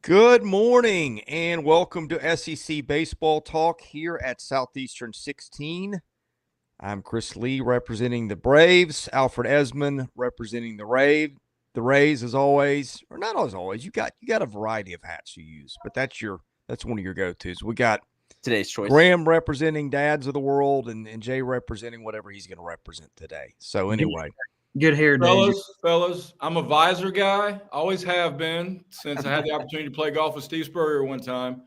Good morning and welcome to SEC Baseball Talk here at Southeastern 16. I'm Chris Lee representing the Braves, Alfred Ezman representing the Rays as always, or not as always. You got a variety of hats you use, but that's one of your go-tos. We got today's choice. Graham representing dads of the world and Jay representing whatever he's going to represent today. So anyway, good hair, fellas. I'm a visor guy. Always have been since I had the opportunity to play golf with Steve Spurrier one time.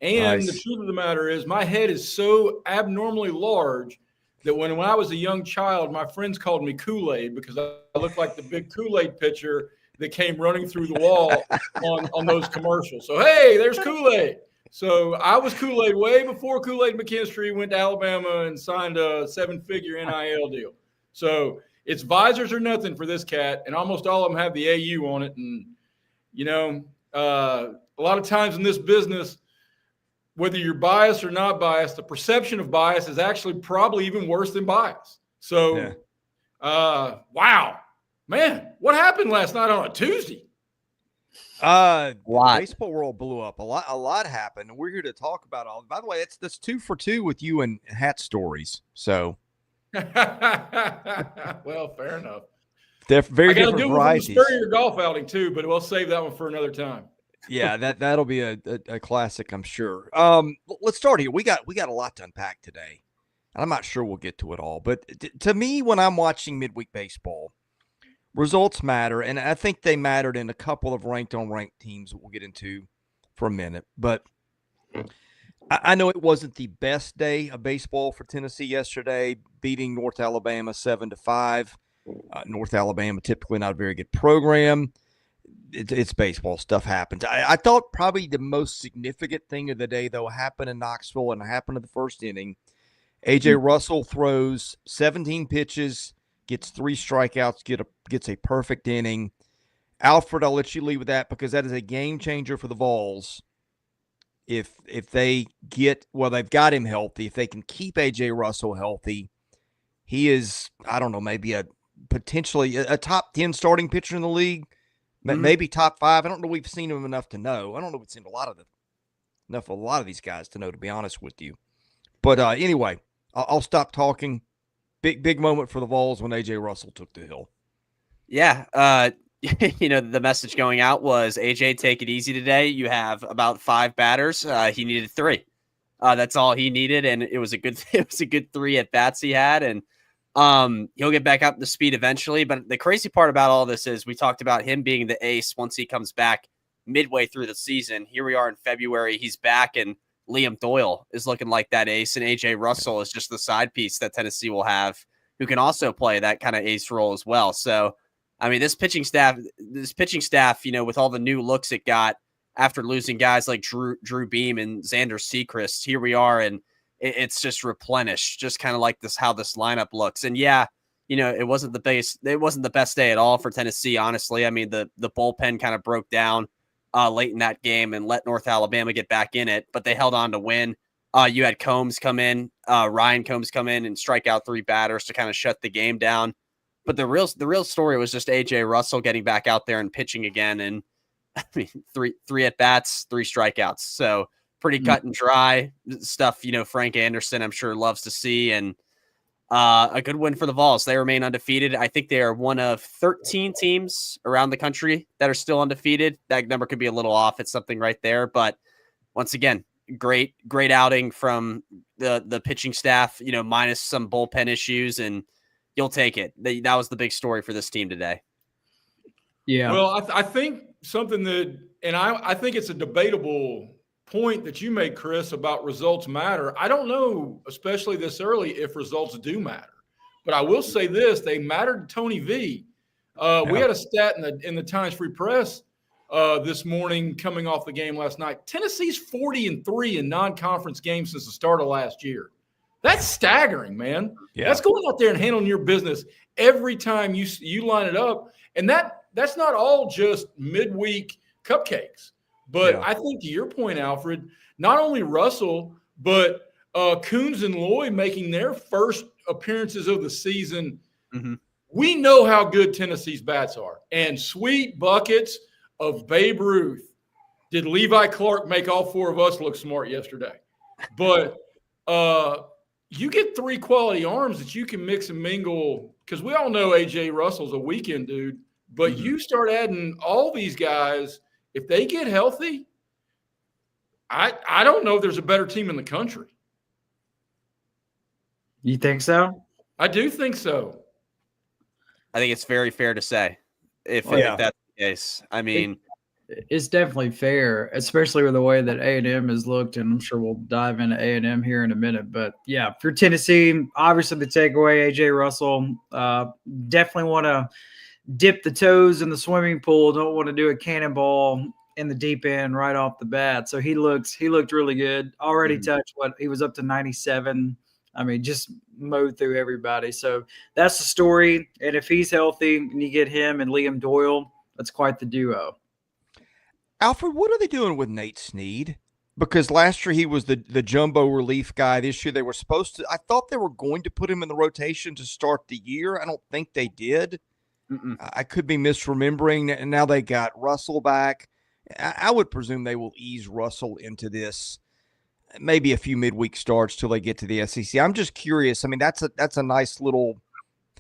And The truth of the matter is, my head is so abnormally large that when I was a young child, my friends called me Kool-Aid because I looked like the big Kool-Aid pitcher that came running through the wall on those commercials. So, hey, there's Kool-Aid. So I was Kool-Aid way before Kool-Aid McKinstry went to Alabama and signed a 7-figure NIL deal. So it's visors or nothing for this cat, and almost all of them have the AU on it. And, a lot of times in this business, whether you're biased or not biased, the perception of bias is actually probably even worse than bias. So, wow. Man, what happened last night on a Tuesday? The baseball world blew up. A lot happened. We're here to talk about all. By the way, that's 2 for 2 with you and hat stories. So, well, fair enough. They're very different varieties. I got golf outing too, but we'll save that one for another time. Yeah, that'll be a classic, I'm sure. Let's start here. We got a lot to unpack today. I'm not sure we'll get to it all, but to me, when I'm watching midweek baseball, results matter, and I think they mattered in a couple of ranked-on-ranked teams that we'll get into for a minute. But I know it wasn't the best day of baseball for Tennessee yesterday, beating North Alabama 7-5. North Alabama, typically not a very good program. It's baseball. Stuff happens. I thought probably the most significant thing of the day, though, happened in Knoxville and happened in the first inning. A.J. Russell throws 17 pitches, gets 3 strikeouts, gets a perfect inning. Alfred, I'll let you lead with that because that is a game changer for the Vols. If they they've got him healthy. If they can keep A.J. Russell healthy, he is, I don't know, maybe potentially a top 10 starting pitcher in the league, maybe top 5. I don't know. We've seen him enough to know. I don't know. We've seen enough of a lot of these guys to know, to be honest with you. But anyway, I'll stop talking. Big moment for the Vols when A.J. Russell took the hill. Yeah. The message going out was, AJ, take it easy today. You have about 5 batters. He needed 3. That's all he needed. And it was a good 3 at bats he had. And he'll get back up to speed eventually. But the crazy part about all this is we talked about him being the ace once he comes back midway through the season. Here we are in February. He's back, and Liam Doyle is looking like that ace, and A.J. Russell is just the side piece that Tennessee will have, who can also play that kind of ace role as well. So, I mean, this pitching staff, with all the new looks it got after losing guys like Drew Beam and Xander Sechrist, here we are, and it's just replenished, just kind of like how this lineup looks. And yeah, it wasn't the best day at all for Tennessee, honestly. I mean, the bullpen kind of broke down late in that game and let North Alabama get back in it, but they held on to win. You had Ryan Combs come in and strike out 3 batters to kind of shut the game down. But the real story was just A.J. Russell getting back out there and pitching again. And I mean, 3 at bats, 3 strikeouts. So pretty cut and dry stuff. Frank Anderson, I'm sure, loves to see. And a good win for the Vols. They remain undefeated. I think they are one of 13 teams around the country that are still undefeated. That number could be a little off. It's something right there. But once again, great outing from the pitching staff, minus some bullpen issues, and you'll take it. That was the big story for this team today. Yeah. Well, I think something that, and I think it's a debatable point that you made, Chris, about results matter. I don't know, especially this early, if results do matter. But I will say this: they mattered to Tony V. We had a stat in the Times Free Press this morning coming off the game last night. Tennessee's 40-3 in non-conference games since the start of last year. That's staggering, man. Yeah. That's going out there and handling your business every time you line it up. And that's not all just midweek cupcakes. But I think to your point, Alfred, not only Russell, but Coons and Lloyd making their first appearances of the season. Mm-hmm. We know how good Tennessee's bats are. And sweet buckets of Babe Ruth. did Levi Clark make all four of us look smart yesterday? But you get three quality arms that you can mix and mingle, because we all know A.J. Russell's a weekend dude, but you start adding all these guys, if they get healthy, I don't know if there's a better team in the country. You think so? I do think so. I think it's very fair to say if that's the case. I mean, it's definitely fair, especially with the way that A&M has looked, and I'm sure we'll dive into A&M here in a minute. But, yeah, for Tennessee, obviously the takeaway, A.J. Russell, definitely want to dip the toes in the swimming pool, don't want to do a cannonball in the deep end right off the bat. So he looked really good. Already touched he was up to 97. I mean, just mowed through everybody. So that's the story. And if he's healthy and you get him and Liam Doyle, that's quite the duo. Alfred, what are they doing with Nate Snead? Because last year he was the jumbo relief guy. This year they were supposed to – I thought they were going to put him in the rotation to start the year. I don't think they did. I could be misremembering. And now they got Russell back. I would presume they will ease Russell into this, maybe a few midweek starts till they get to the SEC. I'm just curious. I mean, that's a nice little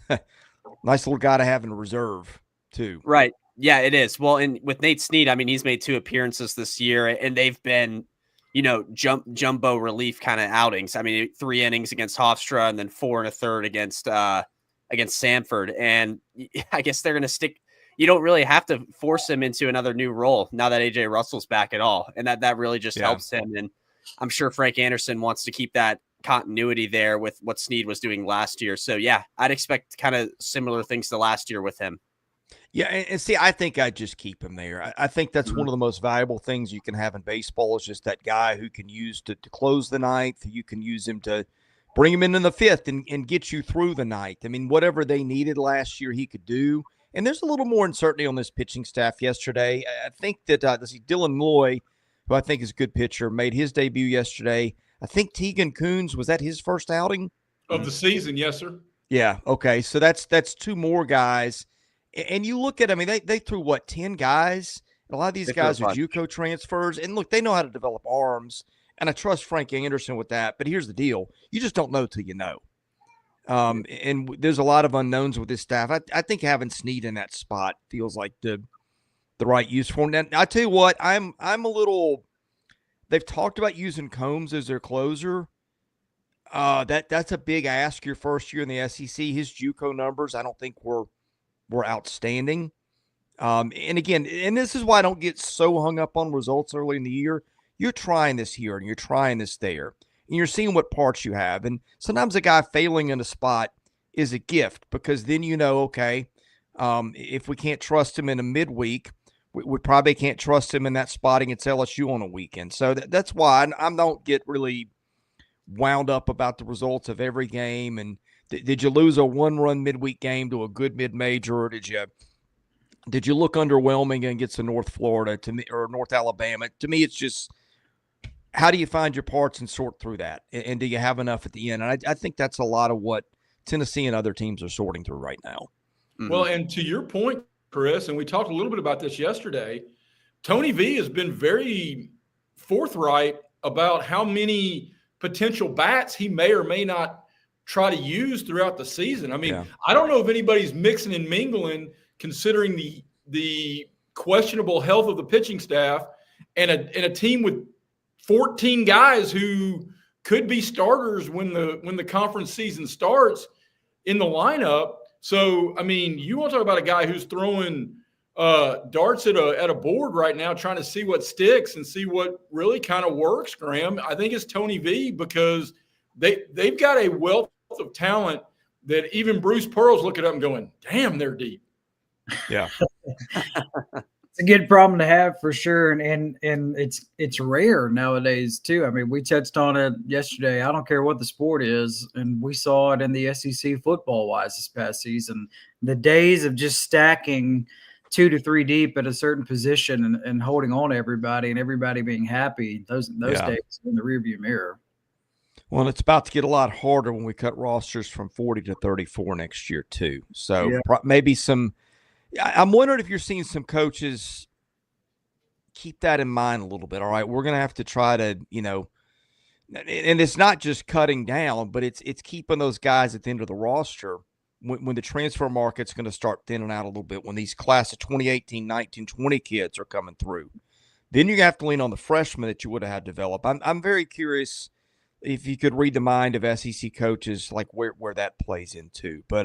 guy to have in reserve too. Right. Yeah, it is. Well, and with Nate Snead, I mean, he's made 2 appearances this year, and they've been, jumbo relief kind of outings. I mean, 3 innings against Hofstra and then 4 1/3 against Samford. And I guess they're going to stick. You don't really have to force him into another new role now that A.J. Russell's back at all. And that really just helps him. And I'm sure Frank Anderson wants to keep that continuity there with what Snead was doing last year. So, yeah, I'd expect kind of similar things to last year with him. Yeah, and see, I think I'd just keep him there. I think that's one of the most valuable things you can have in baseball is just that guy who can use to close the ninth. You can use him to bring him in the fifth and get you through the ninth. I mean, whatever they needed last year, he could do. And there's a little more uncertainty on this pitching staff yesterday. I think that Dylan Loy, who I think is a good pitcher, made his debut yesterday. I think Tegan Coons, was that his first outing? Of the season, yes, sir. Yeah, okay. So that's 2 more guys. And you look at, I mean, they threw, 10 guys? And a lot of these guys are JUCO transfers. And, look, they know how to develop arms. And I trust Frank Anderson with that. But here's the deal. You just don't know till you know. And there's a lot of unknowns with this staff. I think having Snead in that spot feels like the right use for him. Now, I tell you what, I'm a little – they've talked about using Combs as their closer. That's a big ask your first year in the SEC. His JUCO numbers, I don't think were outstanding. And again, and this is why I don't get so hung up on results early in the year. You're trying this here and you're trying this there. And you're seeing what parts you have. And sometimes a guy failing in a spot is a gift because then okay, if we can't trust him in a midweek, we probably can't trust him in that spot against LSU on a weekend. So that's why I don't get really wound up about the results of every game. And did you lose a 1-run midweek game to a good mid-major, or did you look underwhelming against the North Florida to me or North Alabama? To me, it's just how do you find your parts and sort through that, and do you have enough at the end? And I think that's a lot of what Tennessee and other teams are sorting through right now. Well, and to your point, Chris, and we talked a little bit about this yesterday, Tony V has been very forthright about how many potential bats he may or may not try to use throughout the season. I mean, I don't know if anybody's mixing and mingling considering the questionable health of the pitching staff and a team with 14 guys who could be starters when the conference season starts in the lineup. So, I mean, you want to talk about a guy who's throwing darts at a board right now, trying to see what sticks and see what really kind of works, Graham. I think it's Tony V because they've got a wealth of talent that even Bruce Pearl's looking up and going, damn, they're deep. Yeah. It's a good problem to have for sure. And it's rare nowadays too. I mean, we touched on it yesterday. I don't care what the sport is. And we saw it in the SEC football wise this past season. The days of just stacking 2 to 3 deep at a certain position and holding on to everybody and everybody being happy, those days in the rearview mirror. Well, it's about to get a lot harder when we cut rosters from 40 to 34 next year too. So maybe I'm wondering if you're seeing some coaches keep that in mind a little bit. All right, we're going to have to try to, and it's not just cutting down, but it's keeping those guys at the end of the roster when the transfer market's going to start thinning out a little bit, when these class of 2018, 19, 20 kids are coming through. Then you have to lean on the freshmen that you would have had develop. I'm very curious if you could read the mind of SEC coaches, like where that plays into. But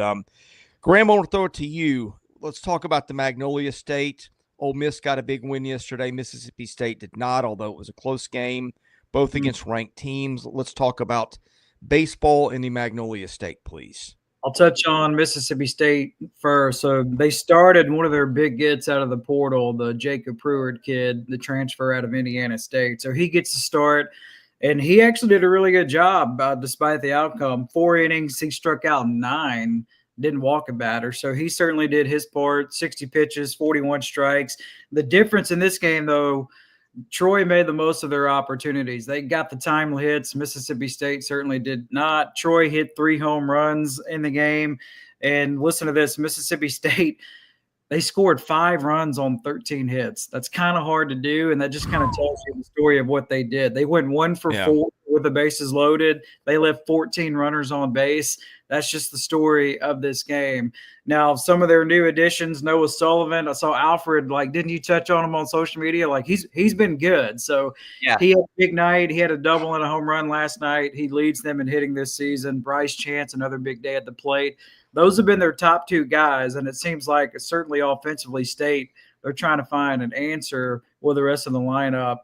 Graham, I want to throw it to you. Let's talk about the Magnolia State. Ole Miss got a big win yesterday. Mississippi State did not, although it was a close game, both against ranked teams. Let's talk about baseball in the Magnolia State, please. I'll touch on Mississippi State first. So they started one of their big gets out of the portal, the Jacob Pruitt kid, the transfer out of Indiana State. So he gets to start, and he actually did a really good job despite the outcome. 4 innings, he struck out 9, didn't walk a batter. So he certainly did his part, 60 pitches, 41 strikes. The difference in this game, though, Troy made the most of their opportunities. They got the timely hits. Mississippi State certainly did not. Troy hit 3 home runs in the game. And listen to this, Mississippi State, they scored 5 runs on 13 hits. That's kind of hard to do, and that just kind of tells you the story of what they did. They went 1 for 4 with the bases loaded. They left 14 runners on base. That's just the story of this game. Now, some of their new additions, Noah Sullivan, I saw Alfred, didn't you touch on him on social media? He's been good. So yeah, he had a big night. He had a double and a home run last night. He leads them in hitting this season. Bryce Chance, another big day at the plate. Those have been their top 2 guys, and it seems like certainly offensively State, they're trying to find an answer with the rest of the lineup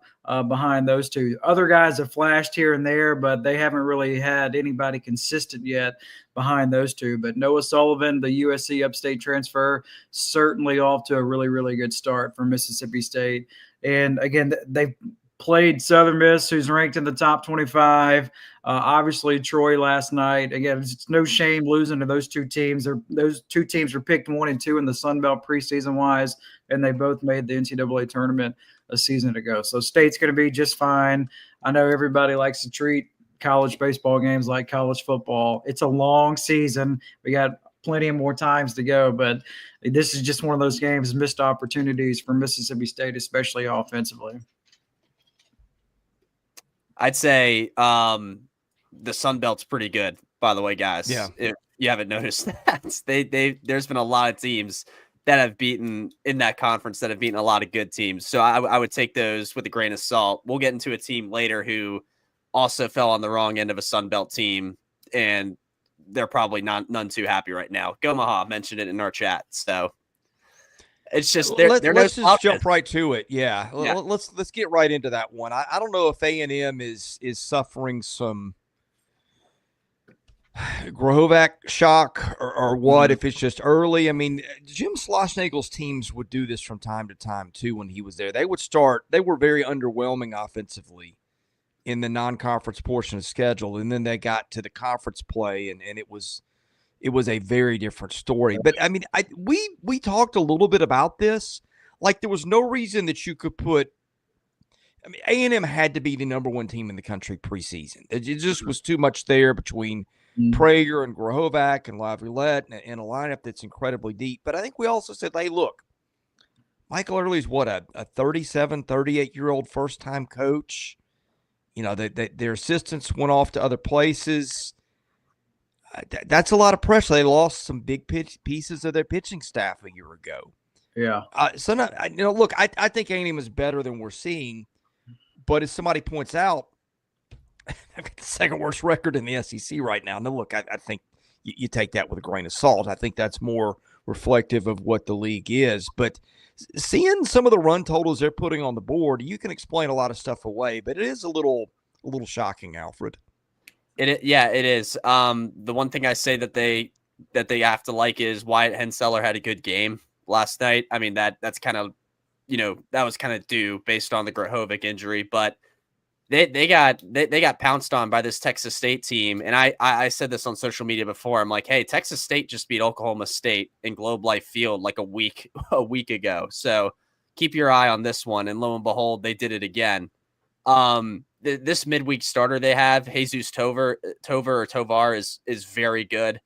behind those 2. Other guys have flashed here and there, but they haven't really had anybody consistent yet behind those 2. But Noah Sullivan, the USC upstate transfer, certainly off to a really, really good start for Mississippi State. And again, they played Southern Miss, who's ranked in the top 25. Obviously, Troy last night. Again, it's no shame losing to those 2 teams. Those 2 teams were picked 1 and 2 in the Sun Belt preseason-wise, and they both made the NCAA tournament a season ago. So State's going to be just fine. I know everybody likes to treat college baseball games like college football. It's a long season. We got plenty of more times to go, but this is just one of those games, missed opportunities for Mississippi State, especially offensively. I'd say the Sun Belt's pretty good, by the way, guys. Yeah. If you haven't noticed that, there's been a lot of teams that have beaten in that conference that have beaten a lot of good teams. So I would take those with a grain of salt. We'll get into a team later who also fell on the wrong end of a Sun Belt team, and they're probably none too happy right now. Gomaha mentioned it in our chat. So it's just let's just jump right to it. Yeah. Let's get right into that one. I don't know if A&M is suffering some Grahovac shock or what, if it's just early. I mean, Jim Schlossnagle's teams would do this from time to time too when he was there. They were very underwhelming offensively in the non-conference portion of the schedule, and then they got to the conference play, and it was a very different story. But I mean, we talked a little bit about this. Like, there was no reason that you could put. I mean, A&M had to be the number 1 team in the country preseason. It just was too much there between Prager and Grahovac and Laviolette and a lineup that's incredibly deep. But I think we also said, hey, look, Michael Early's what, a 37, 38-year-old first-time coach. You know, their assistants went off to other places. That's a lot of pressure. They lost some big pieces of their pitching staff a year ago. Yeah. Look, I think A&M is better than we're seeing, but as somebody points out, they've got the 2nd worst record in the SEC right now. Now, look, I think you take that with a grain of salt. I think that's more reflective of what the league is. But seeing some of the run totals they're putting on the board, you can explain a lot of stuff away, but it is a little shocking, Alfred. It is. The one thing I say that they have to like is Wyatt Henseller had a good game last night. I mean, that's kind of, that was kind of due based on the Grahovac injury, but they got pounced on by this Texas State team. And I said this on social media before. I'm like, hey, Texas State just beat Oklahoma State in Globe Life Field like a week ago. So keep your eye on this one. And lo and behold, they did it again. This midweek starter they have, Jesus Tovar is very good.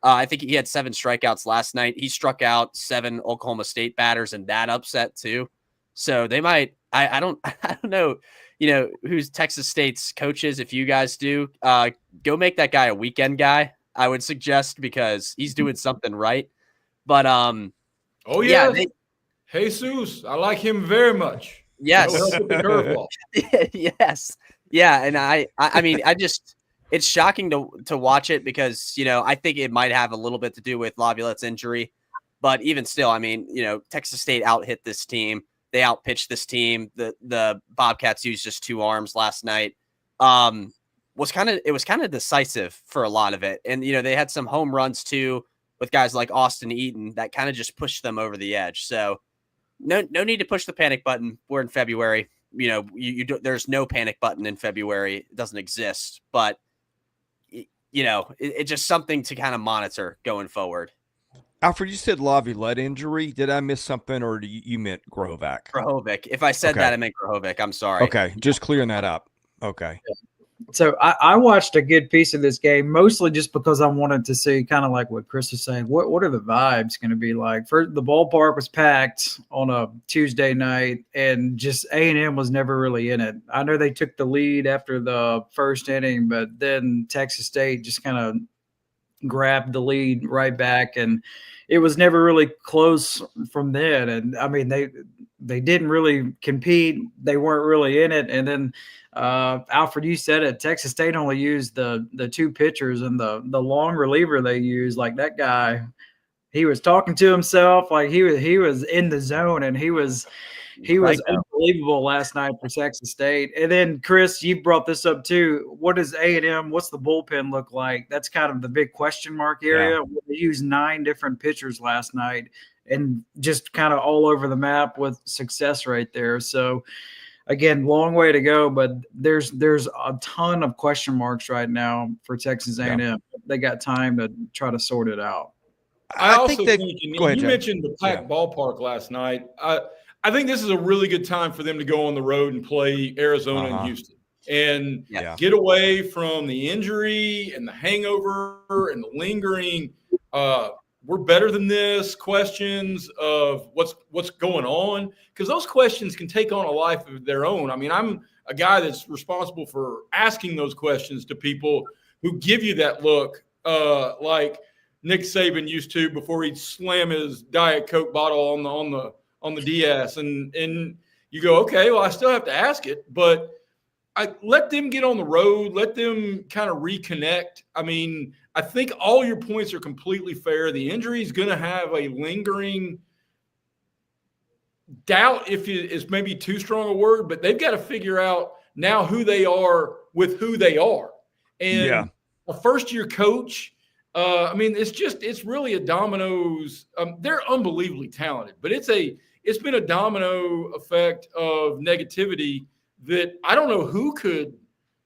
I think he had 7 strikeouts last night. He struck out 7 Oklahoma State batters in that upset too. So they might I don't know, who's Texas State's coaches. If you guys do, go make that guy a weekend guy. I would suggest, because he's doing something right. But Jesus, I like him very much. Yes. He'll help with the curveball. Yes. Yeah, and I mean, it's shocking to watch it, because I think it might have a little bit to do with Laviolette's injury, but even still, I mean, Texas State out-hit this team. They outpitched this team. The Bobcats used just 2 arms last night. It was kind of decisive for a lot of it, and they had some home runs too with guys like Austin Eaton that kind of just pushed them over the edge. So no need to push the panic button. We're in February. There's no panic button in February. It doesn't exist, but it's just something to kind of monitor going forward. Alfred, you said Laviolette injury. Did I miss something, or you meant Grahovac? Grahovac. If I said that, I meant Grahovac. I'm sorry. Okay, just clearing that up. Okay. So I watched a good piece of this game, mostly just because I wanted to see, kind of like what Chris was saying, what are the vibes going to be like? First, the ballpark was packed on a Tuesday night, and just A&M was never really in it. I know they took the lead after the first inning, but then Texas State just kind of grabbed the lead right back, and it was never really close from then. And I mean, they didn't really compete. They weren't really in it. And then Alfred, you said it, Texas State only used the 2 pitchers, and the long reliever they used, like that guy, he was talking to himself, like he was in the zone, and he was unbelievable last night for Texas State. And then Chris, you brought this up too. What does A&M? What's the bullpen look like? That's kind of the big question mark area. Yeah. They used 9 different pitchers last night, and just kind of all over the map with success right there. So again, long way to go, but there's a ton of question marks right now for Texas A&M. Yeah. They got time to try to sort it out. I think you mentioned the packed ballpark last night. I think this is a really good time for them to go on the road and play Arizona and Houston, and get away from the injury and the hangover and the lingering we're better than this questions of what's going on, because those questions can take on a life of their own. I mean, I'm a guy that's responsible for asking those questions to people who give you that look, like Nick Saban used to before he'd slam his Diet Coke bottle on the DS, and you go, okay, well, I still have to ask it, but I let them get on the road, let them kind of reconnect. I mean, I think all your points are completely fair. The injury is going to have a lingering doubt, if it is maybe too strong a word, but they've got to figure out now who they are with who they are. And a first-year coach, I mean, it's really a dominoes. They're unbelievably talented, but it's been a domino effect of negativity that I don't know who could.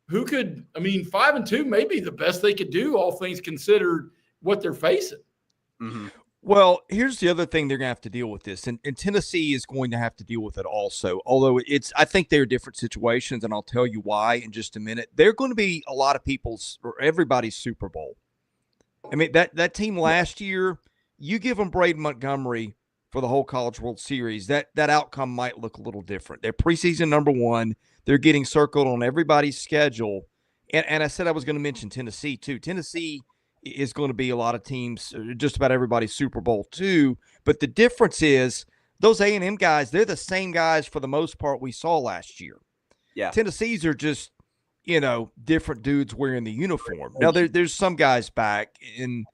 I mean, 5-2 may be the best they could do, all things considered, what they're facing. Mm-hmm. Well, here's the other thing they're going to have to deal with this, and Tennessee is going to have to deal with it also. Although I think they're different situations, and I'll tell you why in just a minute. They're going to be a lot of people's or everybody's Super Bowl. I mean, that team last year, you give them Braden Montgomery for the whole College World Series, that outcome might look a little different. They're preseason number 1. They're getting circled on everybody's schedule. And I said I was going to mention Tennessee, too. Tennessee is going to be a lot of teams, just about everybody's Super Bowl, too. But the difference is those A&M guys, they're the same guys for the most part we saw last year. Yeah. Tennessee's are just, different dudes wearing the uniform. Now, there's some guys back, and,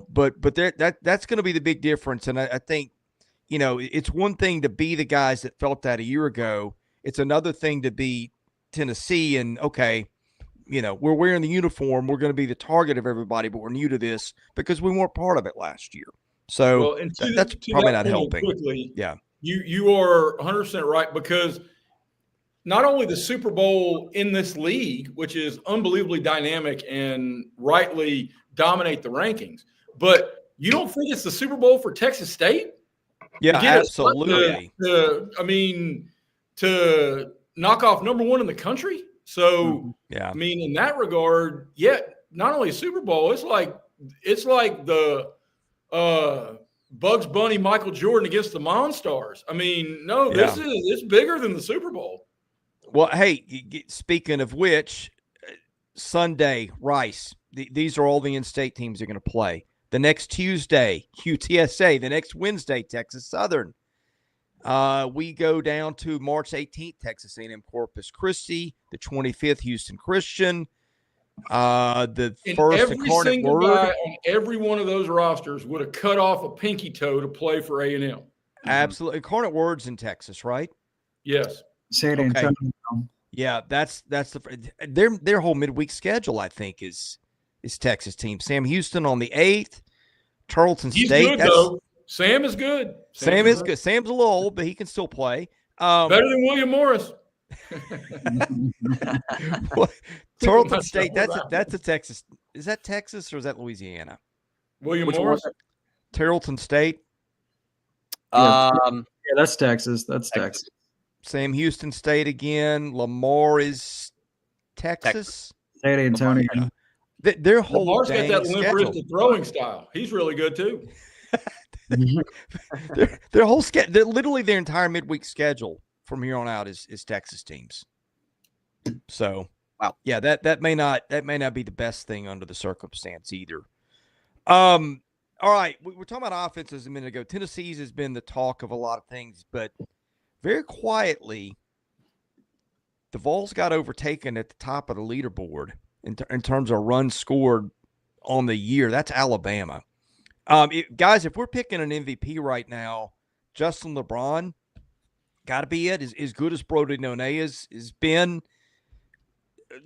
but that's going to be the big difference. And I think, it's one thing to be the guys that felt that a year ago. It's another thing to be Tennessee and, okay, we're wearing the uniform. We're going to be the target of everybody, but we're new to this because we weren't part of it last year. So that's probably not helping. Quickly, you are 100% right, because not only the Super Bowl in this league, which is unbelievably dynamic and rightly dominate the rankings, but you don't think it's the Super Bowl for Texas State? Yeah, absolutely. To knock off number 1 in the country. So, I mean, in that regard, not only a Super Bowl, it's like the Bugs Bunny, Michael Jordan against the Monstars. I mean, no, it's bigger than the Super Bowl. Well, hey, speaking of which, Sunday, Rice. These are all the in-state teams they're going to play. The next Tuesday, UTSA. The next Wednesday, Texas Southern. We go down to March 18th, Texas A&M Corpus Christi. The 25th, Houston Christian. The first every Incarnate single Word. guy on every one of those rosters would have cut off a pinky toe to play for A&M. Absolutely. Incarnate Word's in Texas, right? Yes. San Antonio. Yeah, that's their whole midweek schedule, I think, is Texas team. Sam Houston on the 8th, Tarleton He's State. Good, though. Sam is good. Sam is good. Sam's a little old, but he can still play. Better than William Morris. Tarleton State, that's a Texas. Is that Texas or is that Louisiana? William Morris? Tarleton State. Yeah, that's Texas. That's Texas. Sam Houston State again. Lamar is Texas. San Antonio. Their whole Lamar's got that limp-wristed throwing style. He's really good too. their whole schedule, literally their entire midweek schedule from here on out is Texas teams. So, wow, yeah, that may not be the best thing under the circumstance either. All right, we were talking about offenses a minute ago. Tennessee's has been the talk of a lot of things, but very quietly, the Vols got overtaken at the top of the leaderboard in terms of runs scored on the year. That's Alabama. Guys, if we're picking an MVP right now, Justin LeBron got to be it. As good as Brody None has been,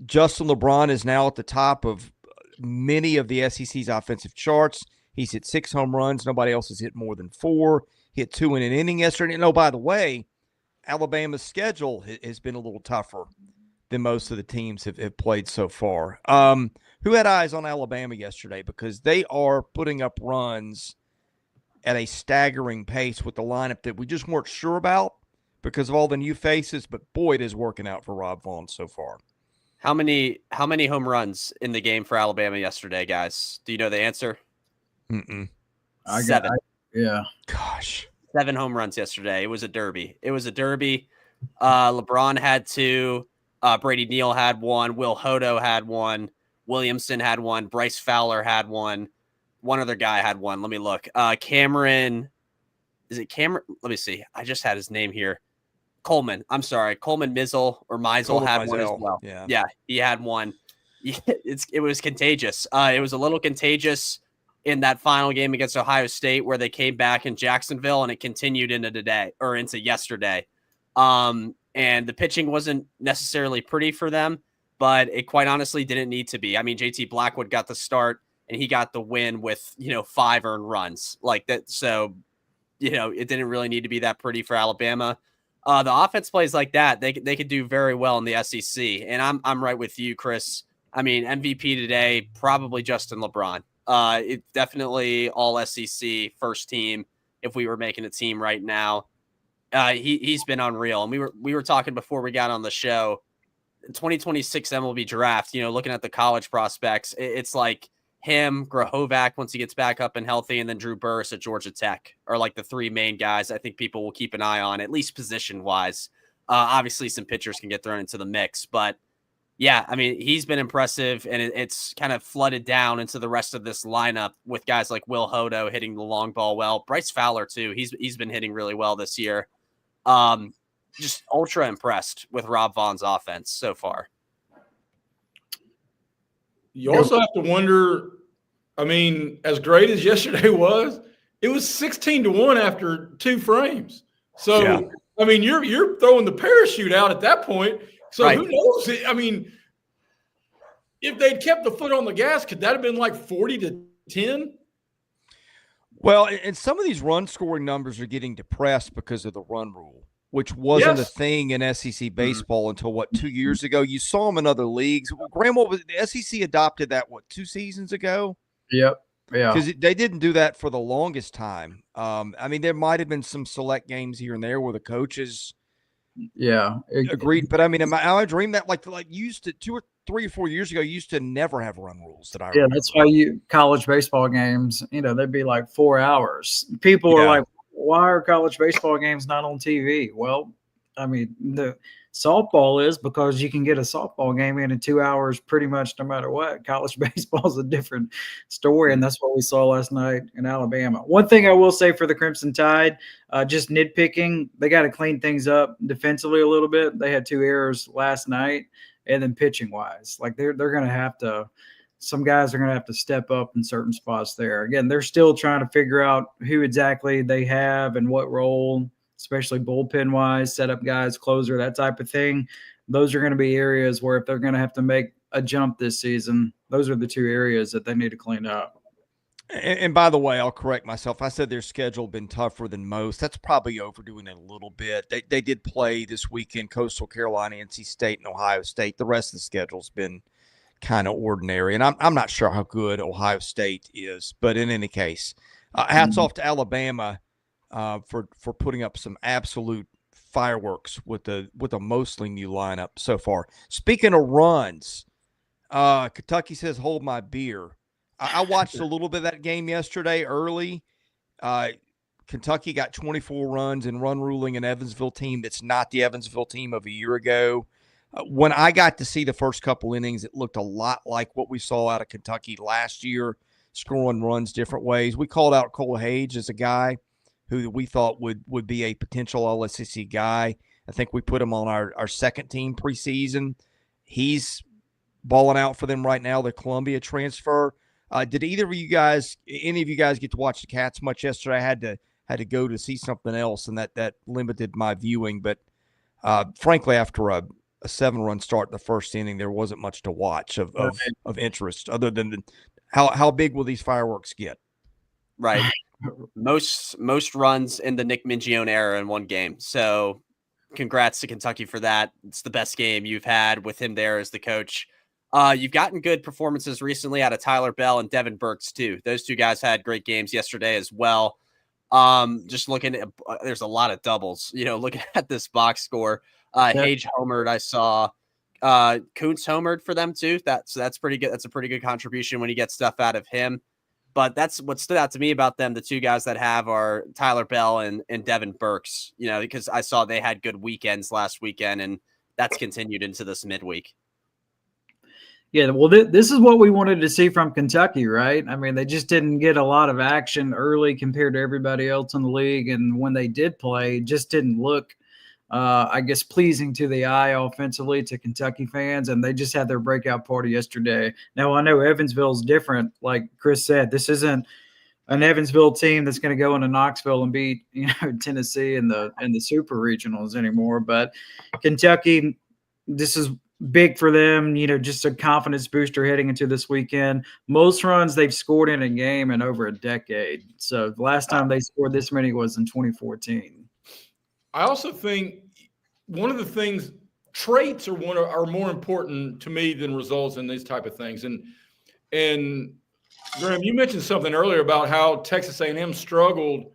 Justin LeBron is now at the top of many of the SEC's offensive charts. He's hit 6 home runs. Nobody else has hit more than 4. Hit 2 in an inning yesterday. And, oh, by the way, Alabama's schedule has been a little tougher than most of the teams have played so far. Who had eyes on Alabama yesterday? Because they are putting up runs at a staggering pace with the lineup that we just weren't sure about because of all the new faces. But, boy, it is working out for Rob Vaughn so far. How many home runs in the game for Alabama yesterday, guys? Do you know the answer? 7. Yeah. Gosh. 7 home runs yesterday. It was a derby. LeBron had 2. Brady Neal had 1. Will Hodo had 1. Williamson had 1. Bryce Fowler had 1. One other guy had 1. Let me look. Cameron. Is it Cameron? Let me see. I just had his name here. Coleman. I'm sorry. Coleman Mizzle had 1 as well. Yeah, he had 1. It was contagious. It was a little contagious in that final game against Ohio State where they came back in Jacksonville, and it continued into yesterday. And the pitching wasn't necessarily pretty for them, but it quite honestly didn't need to be. I mean, JT Blackwood got the start and he got the win with, 5 earned runs like that. So, it didn't really need to be that pretty for Alabama. The offense plays like that. They could do very well in the SEC. And I'm right with you, Chris. I mean, MVP today, probably Justin LeBron. It definitely all SEC first team. If we were making a team right now, he's been unreal. And we were talking before we got on the show, 2026 MLB draft, looking at the college prospects, it's like him, Grahovac once he gets back up and healthy, and then Drew Burris at Georgia Tech are like the 3 main guys I think people will keep an eye on, at least position wise. Obviously some pitchers can get thrown into the mix, but yeah, I mean, he's been impressive, and it's kind of flooded down into the rest of this lineup with guys like Will Hodo hitting the long ball well. Bryce Fowler, too. He's been hitting really well this year. Just ultra impressed with Rob Vaughn's offense so far. You also have to wonder, I mean, as great as yesterday was, it was 16-1 after 2 frames. So, yeah. I mean, you're throwing the parachute out at that point. So right. Who knows? I mean, if they'd kept the foot on the gas, could that have been like 40-10? Well, and some of these run scoring numbers are getting depressed because of the run rule, which wasn't a thing in SEC baseball until 2 years ago. You saw them in other leagues. Graham, the SEC adopted that 2 seasons ago? Yep. Yeah. Because they didn't do that for the longest time. I mean, there might have been some select games here and there where the coaches Yeah, agreed. But I mean, am I dream that like used to 2 or 3 or 4 years ago used to never have run rules that I yeah, remember. that's why college baseball games, they'd be like 4 hours. People are like, why are college baseball games not on TV? Well, I mean, the softball is because you can get a softball game in 2 hours pretty much no matter what. College baseball is a different story, and that's what we saw last night in Alabama. One thing I will say for the Crimson Tide, just nitpicking, they got to clean things up defensively a little bit. They had 2 errors last night, and then pitching wise, like they're going to have to. Some guys are going to have to step up in certain spots there. Again, they're still trying to figure out who exactly they have and what role, especially bullpen wise, setup guys, closer, that type of thing. Those are going to be areas where if they're going to have to make a jump this season, those are the 2 areas that they need to clean up. And by the way, I'll correct myself. I said their schedule been tougher than most. That's probably overdoing it a little bit. They did play this weekend Coastal Carolina, NC State, and Ohio State. The rest of the schedule's been kind of ordinary, and I'm not sure how good Ohio State is, but in any case, hats off to Alabama for putting up some absolute fireworks with a mostly new lineup so far. Speaking of runs, Kentucky says hold my beer. I watched a little bit of that game yesterday early. Kentucky got 24 runs in run ruling an Evansville team that's not the Evansville team of a year ago. When I got to see the first couple innings, it looked a lot like what we saw out of Kentucky last year, scoring runs different ways. We called out Cole Hage as a guy who we thought would be a potential All-SEC guy. I think we put him on our second team preseason. He's balling out for them right now, the Columbia transfer. Did any of you guys get to watch the Cats much yesterday? I had to go to see something else, and that limited my viewing. But frankly, after a 7-run start in the first inning, there wasn't much to watch of interest other than how big will these fireworks get? Right. Most runs in the Nick Mingione era in one game. So congrats to Kentucky for that. It's the best game you've had with him there as the coach. You've gotten good performances recently out of Tyler Bell and Devin Burks too. Those 2 guys had great games yesterday as well. Just looking at, there's a lot of doubles, looking at this box score. Hage homered, I saw. Kuntz homered for them too. That's pretty good. That's a pretty good contribution when you get stuff out of him. But that's what stood out to me about them. The 2 guys that have are Tyler Bell and Devin Burks, because I saw they had good weekends last weekend, and that's continued into this midweek. Yeah, well, this is what we wanted to see from Kentucky, right? I mean, they just didn't get a lot of action early compared to everybody else in the league. And when they did play, it just didn't look, I guess, pleasing to the eye offensively to Kentucky fans. And they just had their breakout party yesterday. Now, I know Evansville's different. Like Chris said, this isn't an Evansville team that's going to go into Knoxville and beat, Tennessee in the super regionals anymore. But Kentucky, this is big for them, just a confidence booster heading into this weekend. Most runs they've scored in a game in over a decade. So the last time they scored this many was in 2014. I also think one of the things, traits are more important to me than results in these type of things. And Graham, you mentioned something earlier about how Texas A&M struggled,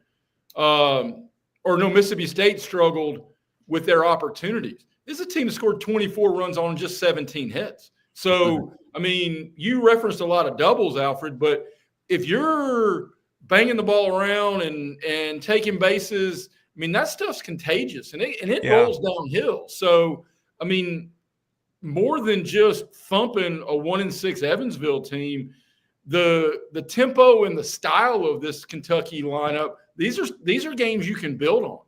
Mississippi State struggled with their opportunities. This is a team that scored 24 runs on just 17 hits. So, I mean, you referenced a lot of doubles, Alfred, but if you're banging the ball around and taking bases, I mean, that stuff's contagious and it rolls downhill. So, I mean, more than just thumping a 1-6 Evansville team, the tempo and the style of this Kentucky lineup, these are games you can build on.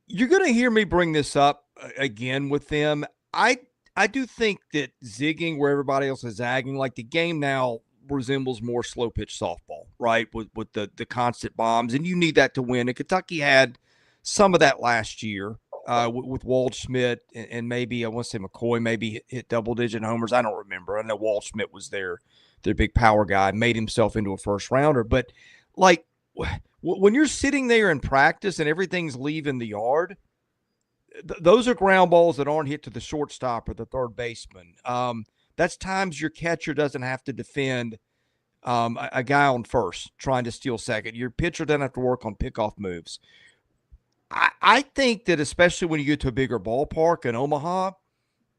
You're going to hear me bring this up again with them. I do think that zigging where everybody else is zagging, like the game now resembles more slow pitch softball, right? With the constant bombs, and you need that to win. And Kentucky had some of that last year with Waldschmidt and maybe I want to say McCoy maybe hit double-digit homers. I don't remember. I know Waldschmidt was their big power guy, made himself into a first rounder. But like when you're sitting there in practice and everything's leaving the yard, those are ground balls that aren't hit to the shortstop or the third baseman. That's times your catcher doesn't have to defend a guy on first trying to steal second. Your pitcher doesn't have to work on pickoff moves. I think that especially when you get to a bigger ballpark in Omaha,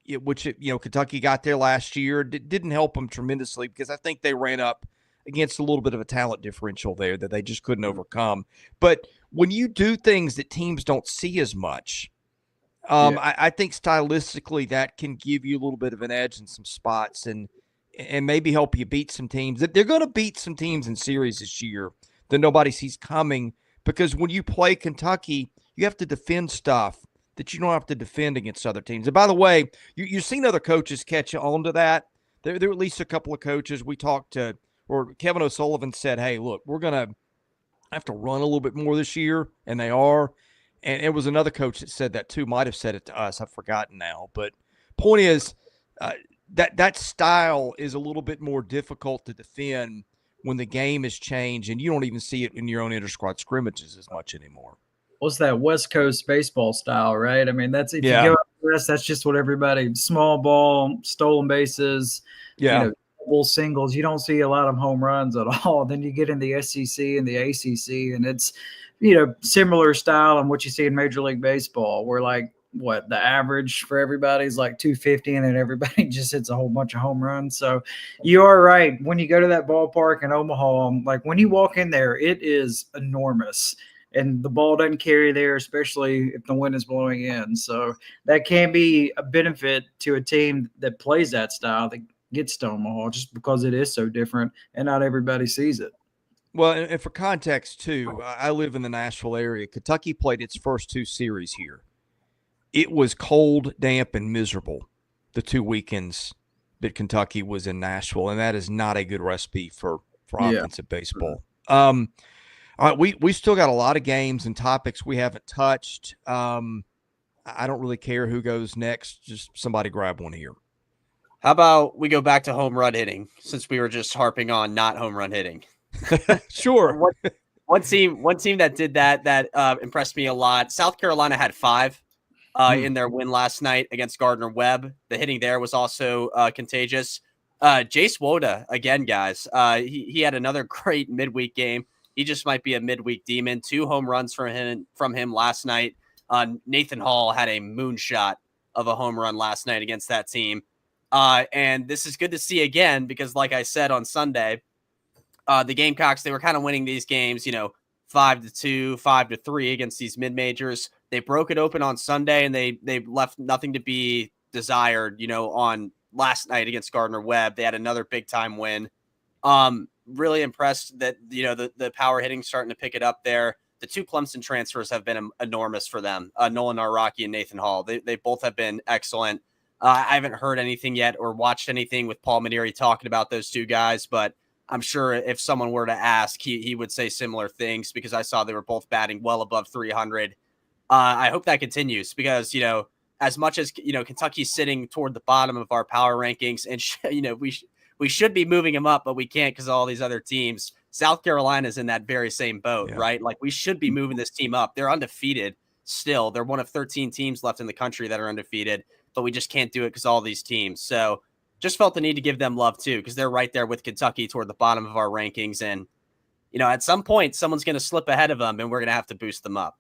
Kentucky got there last year, didn't help them tremendously because I think they ran up against a little bit of a talent differential there that they just couldn't overcome. But when you do things that teams don't see as much, I think stylistically that can give you a little bit of an edge in some spots and maybe help you beat some teams. They're going to beat some teams in series this year that nobody sees coming because when you play Kentucky, you have to defend stuff that you don't have to defend against other teams. And by the way, you've seen other coaches catch on to that. There are at least a couple of coaches we talked to, or Kevin O'Sullivan said, hey, look, we're going to have to run a little bit more this year, and they are. And it was another coach that said that too, might have said it to us. I've forgotten now. But point is that style is a little bit more difficult to defend when the game has changed, and you don't even see it in your own inter-squad scrimmages as much anymore. What's that West Coast baseball style, right? I mean, that's if you go out west, that's just what everybody small ball, stolen bases, double singles. You don't see a lot of home runs at all. Then you get in the SEC and the ACC, and it's similar style on what you see in Major League Baseball, where the average for everybody is like 250, and then everybody just hits a whole bunch of home runs. So you are right. When you go to that ballpark in Omaha, like when you walk in there, it is enormous. And the ball doesn't carry there, especially if the wind is blowing in. So that can be a benefit to a team that plays that style that gets to Omaha just because it is so different and not everybody sees it. Well, and for context, too, I live in the Nashville area. Kentucky played its first two series here. It was cold, damp, and miserable the 2 weekends that Kentucky was in Nashville, and that is not a good recipe for offensive baseball. All right, we still got a lot of games and topics we haven't touched. I don't really care who goes next. Just somebody grab one here. How about we go back to home run hitting since we were just harping on not home run hitting? Sure. One team that did that impressed me a lot. South Carolina had 5 in their win last night against Gardner-Webb. The hitting there was also contagious. Jace Woda, again, guys, he had another great midweek game. He just might be a midweek demon. 2 home runs from him last night. Nathan Hall had a moonshot of a home run last night against that team. And this is good to see again, because like I said on Sunday, the Gamecocks, they were kind of winning these games, 5-2, 5-3 against these mid-majors. They broke it open on Sunday, and they left nothing to be desired, on last night against Gardner-Webb. They had another big-time win. Really impressed that, the power hitting starting to pick it up there. The 2 Clemson transfers have been enormous for them. Nolan Araki and Nathan Hall. They both have been excellent. I haven't heard anything yet or watched anything with Paul Maneri talking about those 2 guys, but I'm sure if someone were to ask, he would say similar things, because I saw they were both batting well above 300. I hope that continues, because, as much as, Kentucky's sitting toward the bottom of our power rankings, and, we should be moving them up, but we can't because of all these other teams. South Carolina's in that very same boat, right? Like, we should be moving this team up. They're undefeated still. They're one of 13 teams left in the country that are undefeated, but we just can't do it because all these teams. So just felt the need to give them love too, because they're right there with Kentucky toward the bottom of our rankings. And, at some point, someone's going to slip ahead of them, and we're going to have to boost them up.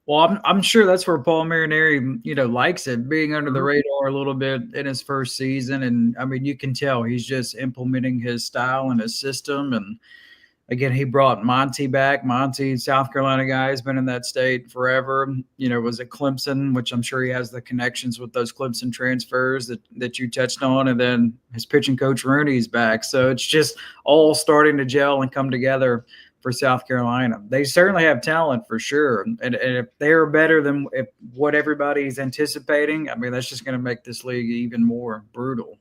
Well, I'm sure that's where Paul Marineri, likes it, being under the radar a little bit in his first season. And, I mean, you can tell he's just implementing his style and his system. And, again, he brought Monty back. Monty, South Carolina guy, has been in that state forever. Was at Clemson, which I'm sure he has the connections with those Clemson transfers that you touched on. And then his pitching coach, Rooney's back. So it's just all starting to gel and come together for South Carolina. They certainly have talent for sure. And if they're better than what everybody's anticipating, I mean, that's just going to make this league even more brutal.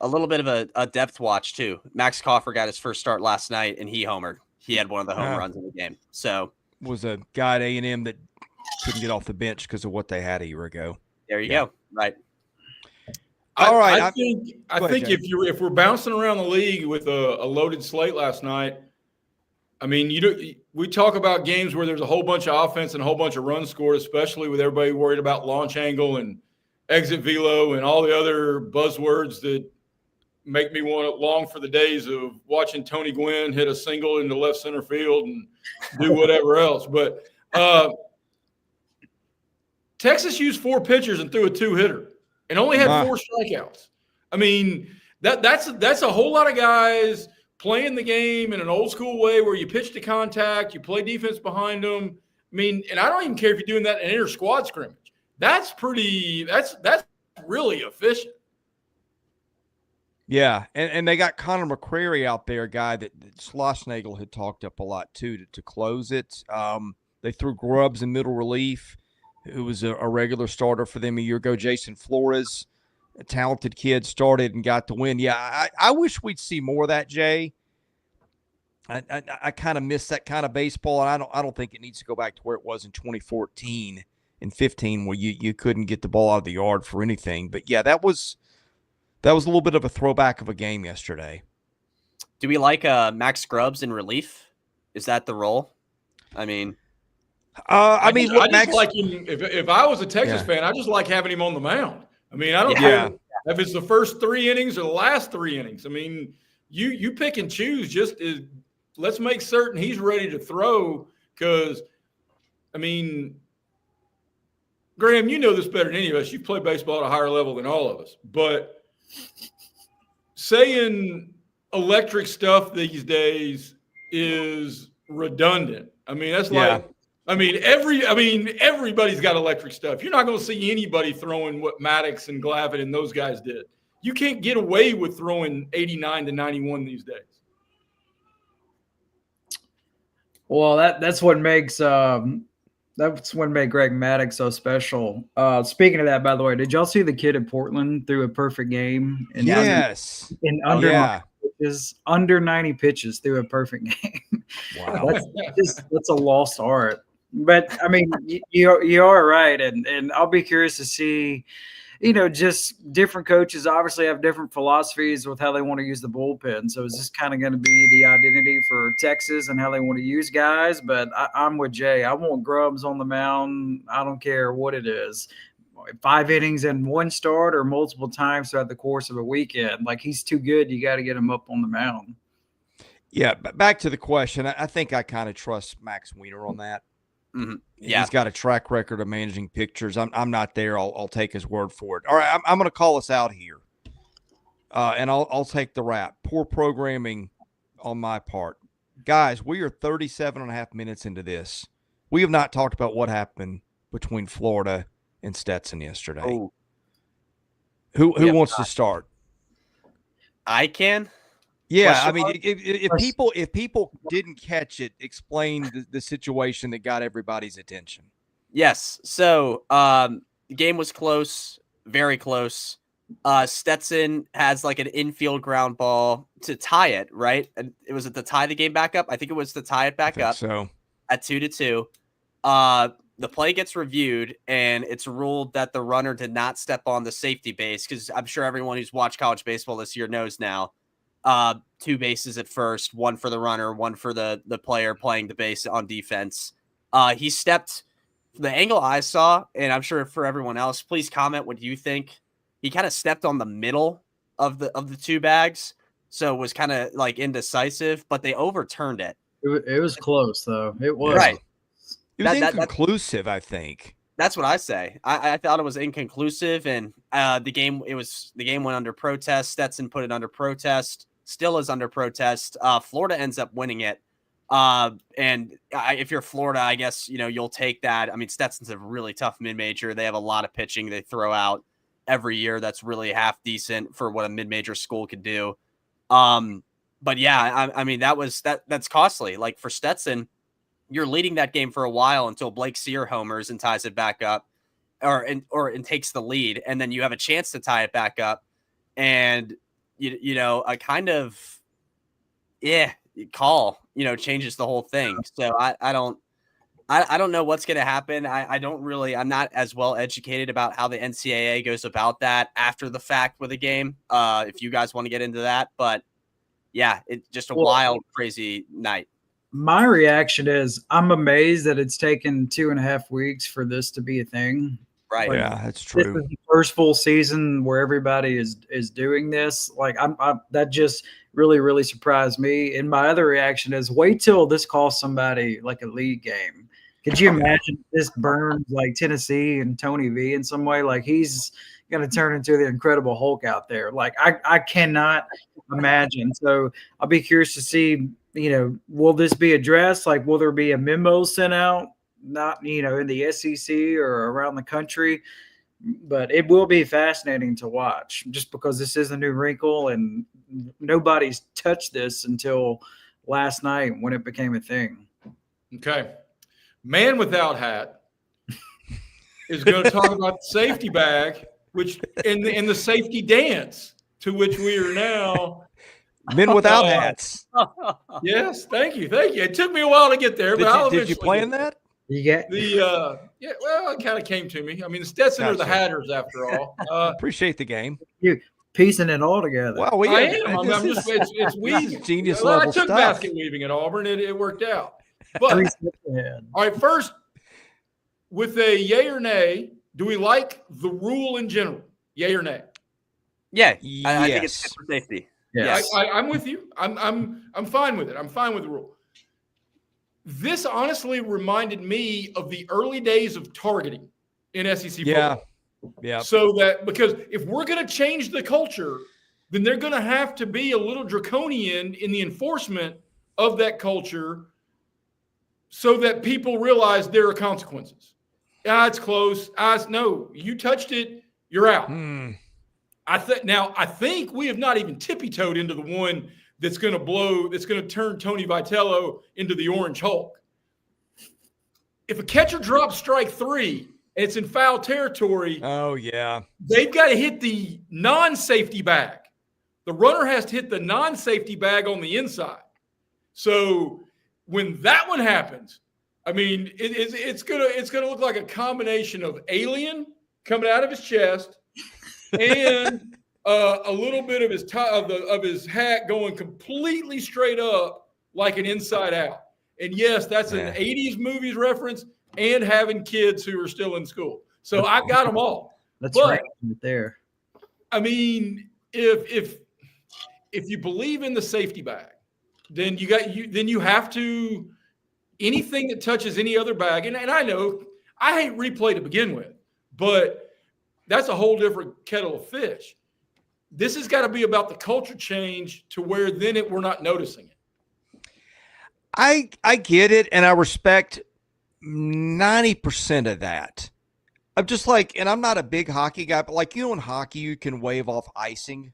A little bit of a depth watch too. Max Coffer got his first start last night, and he homered. He had one of the home runs in the game. So was a guy at A&M that couldn't get off the bench because of what they had a year ago. There you go. Right. All right. I think if we're bouncing around the league with a loaded slate last night, I mean, we talk about games where there's a whole bunch of offense and a whole bunch of runs scored, especially with everybody worried about launch angle and exit velo and all the other buzzwords that make me want to long for the days of watching Tony Gwynn hit a single into left center field and do whatever else. But Texas used 4 pitchers and threw a 2-hitter and only had 4 strikeouts. I mean, that's a whole lot of guys playing the game in an old school way where you pitch to contact, you play defense behind them. I mean, and I don't even care if you're doing that in inter squad scrimmage. That's really efficient. Yeah, and they got Connor McCrary out there, a guy that Schlossnagle had talked up a lot too to close it. They threw Grubbs in middle relief, who was a regular starter for them a year ago. Jason Flores, a talented kid, started and got the win. Yeah, I wish we'd see more of that, Jay. I kind of miss that kind of baseball, and I don't think it needs to go back to where it was in 2014 and 15, where you couldn't get the ball out of the yard for anything. But yeah, that was a little bit of a throwback of a game yesterday. Do we like Max Grubbs in relief? Is that the role? I mean, I just like him. If I was a Texas fan, I just like having him on the mound. I mean, I don't care if it's the first 3 innings or the last 3 innings. I mean, you pick and choose. Let's make certain he's ready to throw. Because, I mean, Graham, you know this better than any of us. You've played baseball at a higher level than all of us. But saying electric stuff these days is redundant. I mean, that's like, everybody's got electric stuff. You're not going to see anybody throwing what Maddox and Glavine and those guys did. You can't get away with throwing 89 to 91 these days. Well, that's what makes Greg Maddox so special. Speaking of that, by the way, did y'all see the kid in Portland threw a perfect game? Yes. Under 90 pitches threw a perfect game. Wow. That's a lost art. But I mean, you are right, and I'll be curious to see. Just different coaches obviously have different philosophies with how they want to use the bullpen. So is this kind of going to be the identity for Texas and how they want to use guys? But I'm with Jay. I want Grubbs on the mound. I don't care what it is. 5 innings in 1 start or multiple times throughout the course of a weekend. Like, he's too good. You got to get him up on the mound. Yeah, but back to the question. I think I kind of trust Max Wiener on that. Mm-hmm. Yeah, he's got a track record of managing pitchers. I'm not there. I'll take his word for it. All right, I'm going to call us out here, and I'll take the rap. Poor programming on my part, guys. We are 37 and a half minutes into this. We have not talked about what happened between Florida and Stetson yesterday. Oh. Who wants to start? I can. Yeah, I mean, if people didn't catch it, explain the situation that got everybody's attention. Yes. So the game was close, very close. Stetson has like an infield ground ball to tie it, right? And it was to tie the game back up. I think it was to tie it back up. So at 2-2, the play gets reviewed, and it's ruled that the runner did not step on the safety base, because I'm sure everyone who's watched college baseball this year knows now. 2 bases at first, 1 for the runner, 1 for the player playing the base on defense. He stepped the angle I saw, and I'm sure for everyone else, please comment what you think. He kind of stepped on the middle of the 2 bags, so it was kind of like indecisive, but they overturned it. It was close though. It was right. It was inconclusive, I think. That's what I say. I thought it was inconclusive, and the game went under protest. Stetson put it under protest. Still is under protest. Florida ends up winning it. And if you're Florida, I guess, you'll take that. I mean, Stetson's a really tough mid-major. They have a lot of pitching they throw out every year that's really half decent for what a mid-major school could do. But yeah, I mean, that's costly. Like, for Stetson, you're leading that game for a while until Blake Sear homers and ties it back up, or takes the lead, and then you have a chance to tie it back up, and a kind of call changes the whole thing. So I don't know what's going to happen. I'm not as well educated about how the NCAA goes about that after the fact with a game. If you guys want to get into that, but yeah, it's just a wild, crazy night. My reaction is I'm amazed that it's taken 2.5 weeks for this to be a thing. Right. Like, yeah, that's true. This is the first full season where everybody is doing this. Like, that just really, really surprised me. And my other reaction is wait till this costs somebody like a league game. Could you imagine this burns like Tennessee and Tony V in some way? Like he's going to turn into the Incredible Hulk out there. Like I cannot imagine. So I'll be curious to see, will this be addressed? Like, will there be a memo sent out? Not, in the SEC or around the country, but it will be fascinating to watch just because this is a new wrinkle and nobody's touched this until last night when it became a thing. Okay. Man without hat is going to talk about the safety bag, which in the safety dance to which we are now. Men without hats. Yes, thank you. It took me a while to get there, but did you plan that? You get well, it kind of came to me. I mean, the Stetson are the Hatters after all. Appreciate the game. You piecing it all together. Wow, I am. I'm just it's weaving. Genius level I took stuff. basket weaving at Auburn. It worked out. But all right, first, with a yay or nay, do we like the rule in general? Yay or nay? Yeah, Yes. I think it's good for safety. Yes. I'm with you. I'm fine with it. I'm fine with the rule. This honestly reminded me of the early days of targeting in SEC football. Yeah. So that because if we're going to change the culture, then they're going to have to be a little draconian in the enforcement of that culture so that people realize there are consequences. It's close. No, you touched it, you're out. I think we have not even tippy-toed into the one that's going to turn Tony Vitello into the Orange Hulk. If a catcher drops strike 3 and it's in foul territory, they've got to hit the non-safety bag. The runner has to hit the non-safety bag on the inside. So when that one happens, I mean, it's gonna look like a combination of alien coming out of his chest and a little bit of his hat going completely straight up like an Inside Out. And yes, that's an 80s movies reference and having kids who are still in school. So I got them all. That's right there. I mean, if you believe in the safety bag, then you have to anything that touches any other bag. And I know I hate replay to begin with, but that's a whole different kettle of fish. This has got to be about the culture change to where then we're not noticing it. I get it, and I respect 90% of that. I'm just like, and I'm not a big hockey guy, but like, in hockey, you can wave off icing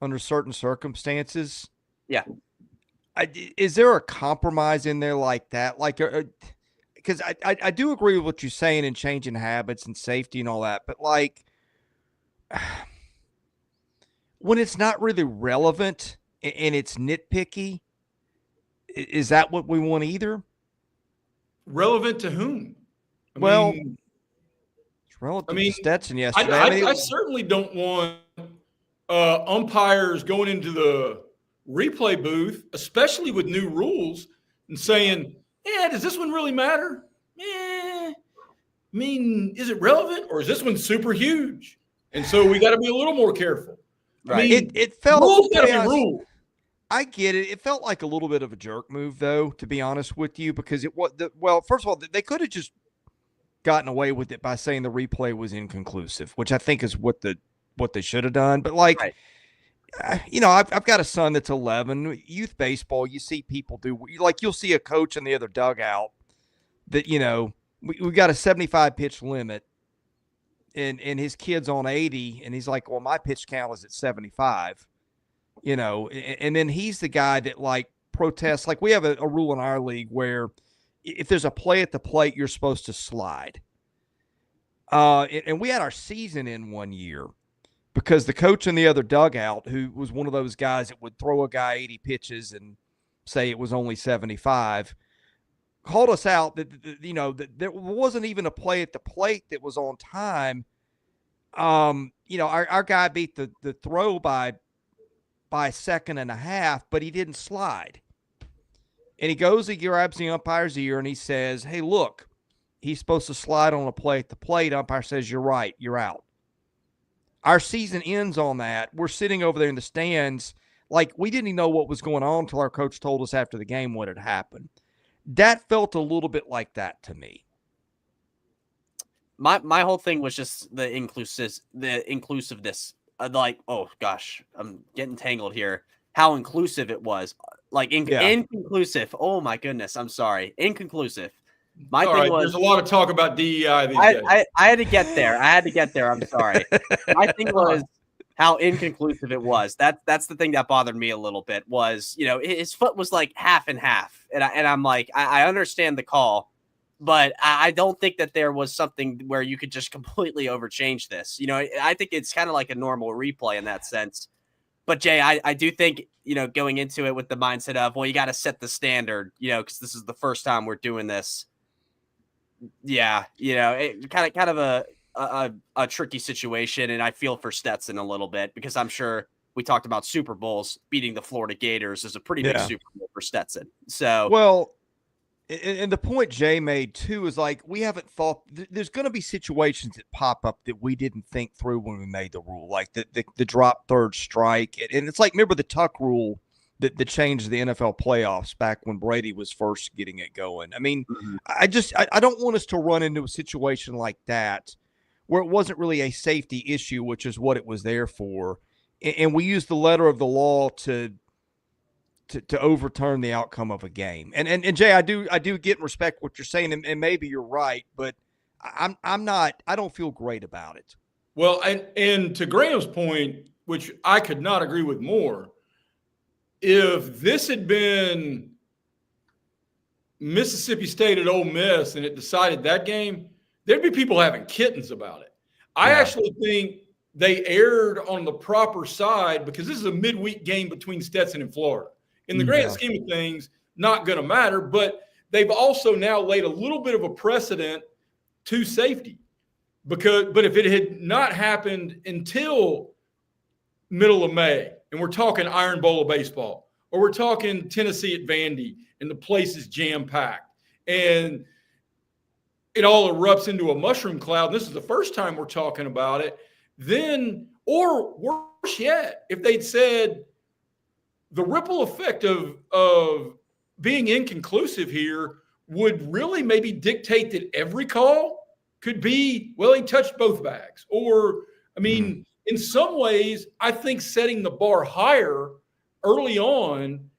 under certain circumstances. Yeah. Is there a compromise in there like that? Like, because I do agree with what you're saying in changing habits and safety and all that, but like, when it's not really relevant and it's nitpicky, is that what we want either? Relevant to whom? It's relevant to Stetson yesterday. I certainly don't want umpires going into the replay booth, especially with new rules, and saying, does this one really matter? I mean, is it relevant or is this one super huge? And so we got to be a little more careful. Right. I mean, it felt rules got to be ruled. I get it. It felt like a little bit of a jerk move, though, to be honest with you, because first of all, they could have just gotten away with it by saying the replay was inconclusive, which I think is what they should have done. But like, right. I've got a son that's 11. Youth baseball, you see people do like you'll see a coach in the other dugout that we got a 75 pitch limit, and his kid's on 80, and he's like, well, my pitch count is at 75. And then he's the guy that like protests. Like we have a rule in our league where if there's a play at the plate, you're supposed to slide. And we had our season in one year because the coach in the other dugout, who was one of those guys that would throw a guy 80 pitches and say it was only 75, called us out that there wasn't even a play at the plate that was on time. Our guy beat the throw by a second and a half, but he didn't slide. And he grabs the umpire's ear and he says, hey, look, he's supposed to slide on a play at the plate. Umpire says, you're right, you're out. Our season ends on that. We're sitting over there in the stands like we didn't even know what was going on until our coach told us after the game what had happened. That felt a little bit like that to me. My whole thing was just the inclusiveness. Like, oh gosh, I'm getting tangled here. How inclusive it was. Like inconclusive. Oh my goodness, I'm sorry. Inconclusive. My thing was, there's a lot of talk about DEI these days. I had to get there. I'm sorry. My thing was how inconclusive it was. That's the thing that bothered me a little bit was, his foot was like half and half. And I'm like, I understand the call, but I don't think that there was something where you could just completely overchange this. I think it's kind of like a normal replay in that sense. But Jay, I do think, going into it with the mindset of, well, you got to set the standard, because this is the first time we're doing this. Yeah, it kind of a tricky situation, and I feel for Stetson a little bit because I'm sure we talked about Super Bowls. Beating the Florida Gators is a pretty big Super Bowl for Stetson. So, well, and the point Jay made too is like we haven't thought there's going to be situations that pop up that we didn't think through when we made the rule, like the drop third strike, and it's like remember the tuck rule. That changed the NFL playoffs back when Brady was first getting it going. I mean, I don't want us to run into a situation like that where it wasn't really a safety issue, which is what it was there for. And we use the letter of the law to overturn the outcome of a game. And Jay, I do get and respect what you're saying, and maybe you're right, but I don't feel great about it. Well, and to Graham's point, which I could not agree with more, if this had been Mississippi State at Ole Miss and it decided that game, there'd be people having kittens about it. I actually think they erred on the proper side because this is a midweek game between Stetson and Florida. In the grand scheme of things, not going to matter, but they've also now laid a little bit of a precedent to safety. But if it had not happened until middle of May, and we're talking Iron Bowl of baseball, or we're talking Tennessee at Vandy, and the place is jam-packed, and it all erupts into a mushroom cloud, and this is the first time we're talking about it, then, or worse yet, if they'd said the ripple effect of being inconclusive here would really maybe dictate that every call could be, well, he touched both bags. Or, I mean, in some ways, I think setting the bar higher early on,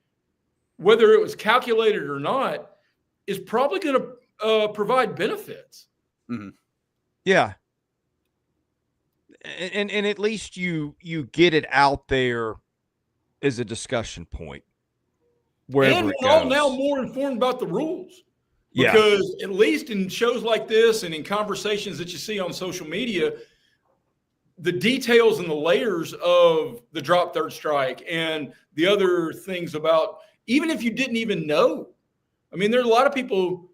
whether it was calculated or not, is probably going to provide benefits. Mm-hmm. Yeah. And at least you get it out there as a discussion point. And we're all now more informed about the rules. Because at least in shows like this and in conversations that you see on social media, the details and the layers of the drop third strike and the other things about, even if you didn't even know. I mean, there's a lot of people,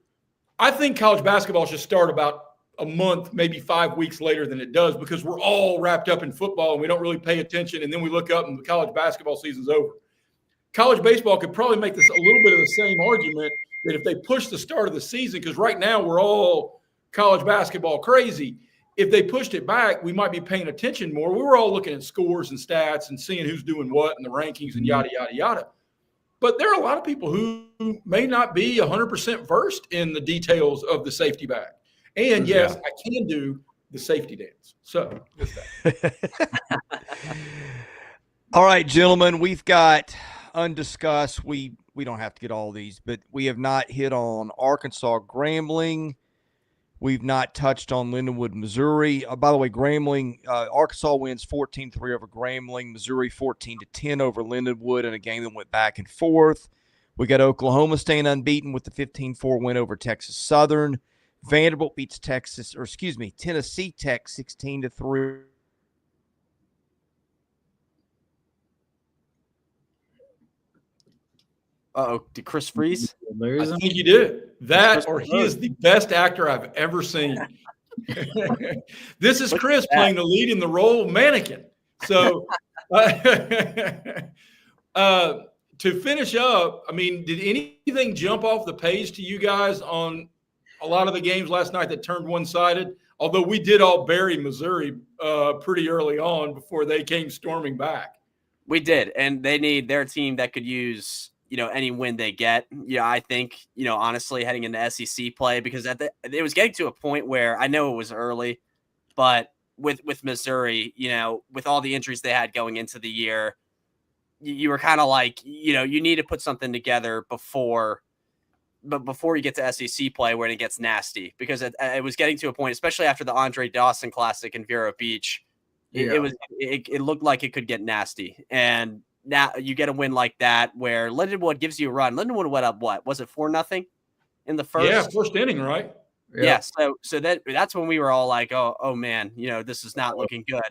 I think college basketball should start about a month, maybe 5 weeks later than it does, because we're all wrapped up in football and we don't really pay attention. And then we look up and the college basketball season's over. College baseball could probably make this a little bit of the same argument that if they push the start of the season, because right now we're all college basketball crazy. If they pushed it back, we might be paying attention more. We were all looking at scores and stats and seeing who's doing what and the rankings and yada, yada, yada. But there are a lot of people who may not be 100% versed in the details of the safety bag. And yes, I can do the safety dance. So just that. All right, gentlemen, we've got undiscussed. We don't have to get all these, but we have not hit on Arkansas Grambling. We've not touched on Lindenwood, Missouri. By the way, Grambling, Arkansas wins 14-3 over Grambling. Missouri 14-10 over Lindenwood in a game that went back and forth. We got Oklahoma staying unbeaten with the 15-4 win over Texas Southern. Vanderbilt beats Tennessee Tech 16-3. Uh-oh, did Chris freeze? I think you did. That, or he is the best actor I've ever seen. This is Chris playing the lead in the role of mannequin. So to finish up, I mean, did anything jump off the page to you guys on a lot of the games last night that turned one-sided? Although we did all bury Missouri pretty early on before they came storming back. We did, and they need their team that could use any win they get. I think, honestly, heading into SEC play, because it was getting to a point where I know it was early, but with Missouri, with all the injuries they had going into the year, you were kind of like, you need to put something together before you get to SEC play when it gets nasty, because it was getting to a point, especially after the Andre Dawson Classic in Vero Beach, it looked like it could get nasty. And now you get a win like that where Lindenwood gives you a run. Lindenwood went up, what was it, 4-0 in the first? Yeah, first inning, right? Yeah. So that's when we were all like, oh man, this is not looking good.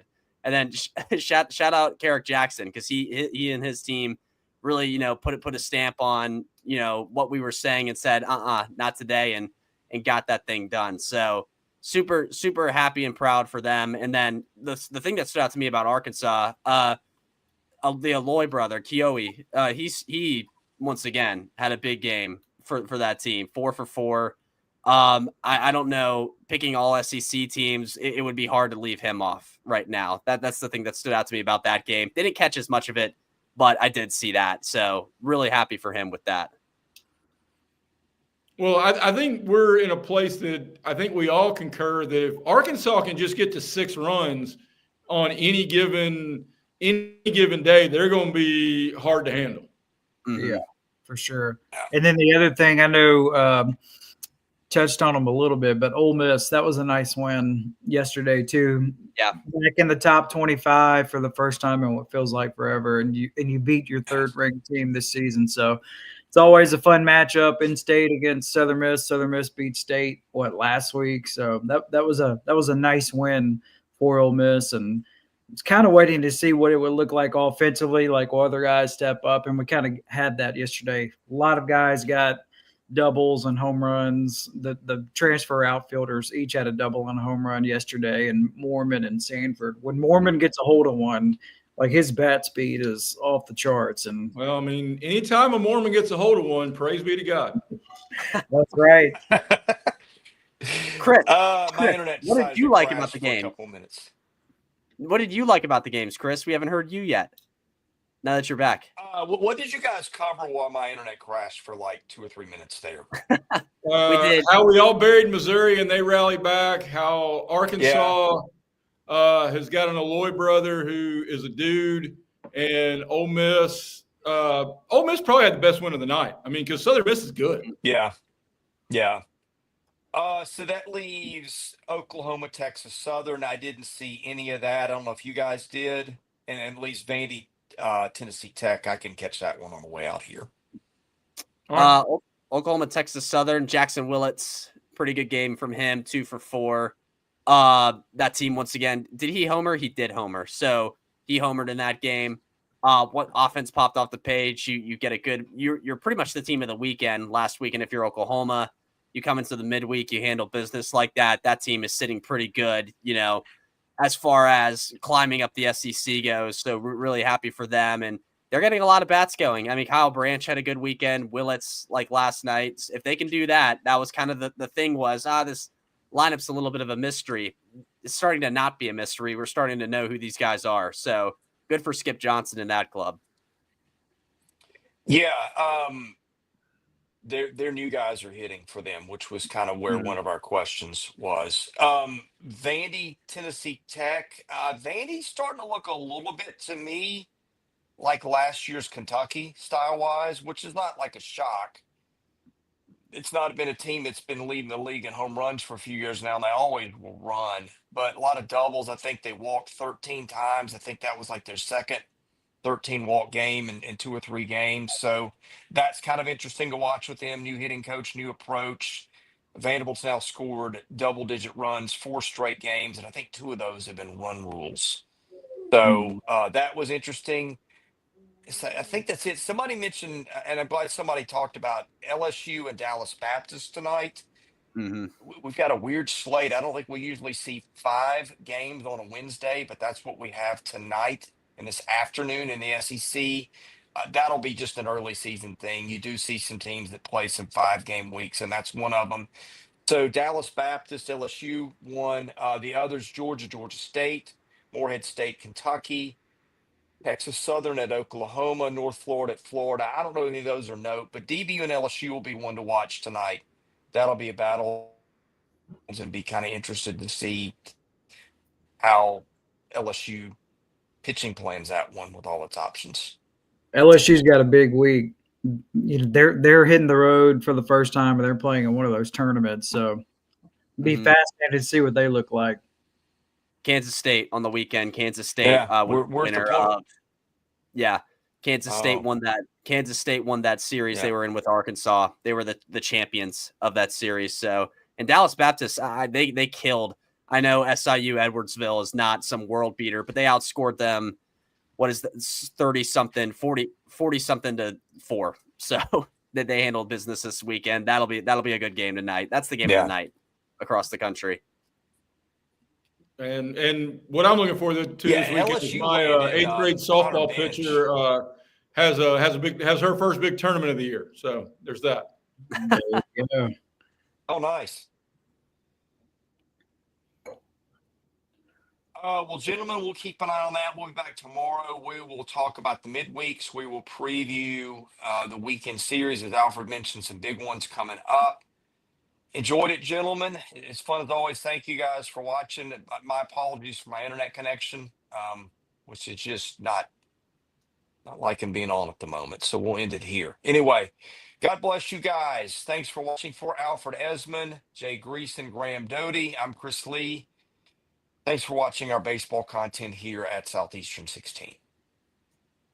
And then shout out Carrick Jackson, because he and his team really, put a stamp on, what we were saying and said, not today, and got that thing done. So super, super happy and proud for them. And then the thing that stood out to me about Arkansas, the Aloy brother, Kioe, he once again had a big game for that team, 4 for 4. I don't know, picking all SEC teams, it would be hard to leave him off right now. That's the thing that stood out to me about that game. They didn't catch as much of it, but I did see that. So really happy for him with that. Well, I think we're in a place that I think we all concur that if Arkansas can just get to 6 runs on any given day, they're going to be hard to handle. Mm-hmm. Yeah, for sure. And then the other thing, I know touched on them a little bit, but Ole Miss, that was a nice win yesterday too. Yeah, back in the top 25 for the first time in what feels like forever, and you beat your third-ranked team this season. So it's always a fun matchup in state against Southern Miss. Southern Miss beat State last week, so that was a nice win for Ole Miss, and it's kind of waiting to see what it would look like offensively, like will other guys step up, and we kind of had that yesterday. A lot of guys got doubles and home runs. The transfer outfielders each had a double and a home run yesterday, and Mormon and Sanford. When Mormon gets a hold of one, like his bat speed is off the charts. And well, I mean, anytime a Mormon gets a hold of one, praise be to God. That's right. Chris, my internet. What did you like about the game? A couple minutes. What did you like about the games, Chris? We haven't heard you yet. Now that you're back. What did you guys cover while my internet crashed for like 2 or 3 minutes there? We did. How we all buried Missouri and they rallied back. How Arkansas has got an Aloy brother who is a dude, and Ole Miss. Ole Miss probably had the best win of the night. I mean, because Southern Miss is good. Yeah. So that leaves Oklahoma, Texas Southern. I didn't see any of that. I don't know if you guys did, and at least Vandy. Tennessee Tech, I can catch that one on the way out here. Oklahoma, Texas Southern, Jackson Willits, pretty good game from him, 2 for 4. That team, once again, did he homer? He did homer. So he homered in that game. What offense popped off the page? You get a good, you're pretty much the team of the weekend last weekend. If you're Oklahoma, you come into the midweek, you handle business like that. That team is sitting pretty good, as far as climbing up the SEC goes. So we're really happy for them. And they're getting a lot of bats going. I mean, Kyle Branch had a good weekend. Willits, like last night. If they can do that, that was kind of the thing was, this lineup's a little bit of a mystery. It's starting to not be a mystery. We're starting to know who these guys are. So good for Skip Johnson in that club. Yeah. Their new guys are hitting for them, which was kind of where one of our questions was. Vandy, Tennessee Tech. Vandy's starting to look a little bit to me like last year's Kentucky style-wise, which is not like a shock. It's not been a team that's been leading the league in home runs for a few years now, and they always will run. But a lot of doubles. I think they walked 13 times. I think that was like their second 13-walk game in 2 or 3 games. So that's kind of interesting to watch with them. New hitting coach, new approach. Vanderbilt's now scored double-digit runs 4 straight games, and I think 2 of those have been run rules. So that was interesting. So I think that's it. Somebody mentioned, and I'm glad somebody talked about LSU and Dallas Baptist tonight. Mm-hmm. We've got a weird slate. I don't think we usually see 5 games on a Wednesday, but that's what we have tonight. And this afternoon in the SEC, that'll be just an early season thing. You do see some teams that play some 5-game weeks, and that's one of them. So Dallas Baptist, LSU won. The others, Georgia, Georgia State, Morehead State, Kentucky, Texas Southern at Oklahoma, North Florida at Florida. I don't know any of those are note, but DBU and LSU will be one to watch tonight. That'll be a battle, and be kind of interested to see how LSU pitching plans that one with all its options. LSU's got a big week. They're hitting the road for the first time, and they're playing in one of those tournaments. So, be fascinated to see what they look like. Kansas State on the weekend. Kansas State we're winner of. Yeah, Kansas State won that. Kansas State won that series. Yeah. They were in with Arkansas. They were the champions of that series. So, and Dallas Baptist, they killed. I know SIU Edwardsville is not some world beater, but they outscored them. What is that? 30-something, 40-something to 4. So that they handled business this weekend. That'll be a good game tonight. That's the game of the night across the country. And what I'm looking for to this weekend is my 8th grade softball pitcher has her first big tournament of the year. So there's that. Yeah. Oh, nice. Well, gentlemen, we'll keep an eye on that. We'll be back tomorrow. We will talk about the midweeks. We will preview the weekend series. As Alfred mentioned, some big ones coming up. Enjoyed it, gentlemen. It's fun as always. Thank you guys for watching. My apologies for my internet connection, which is just not liking being on at the moment. So we'll end it here. Anyway, God bless you guys. Thanks for watching. For Alfred Ezman, Jay Greeson, Graham Doty, I'm Chris Lee. Thanks for watching our baseball content here at Southeastern 16.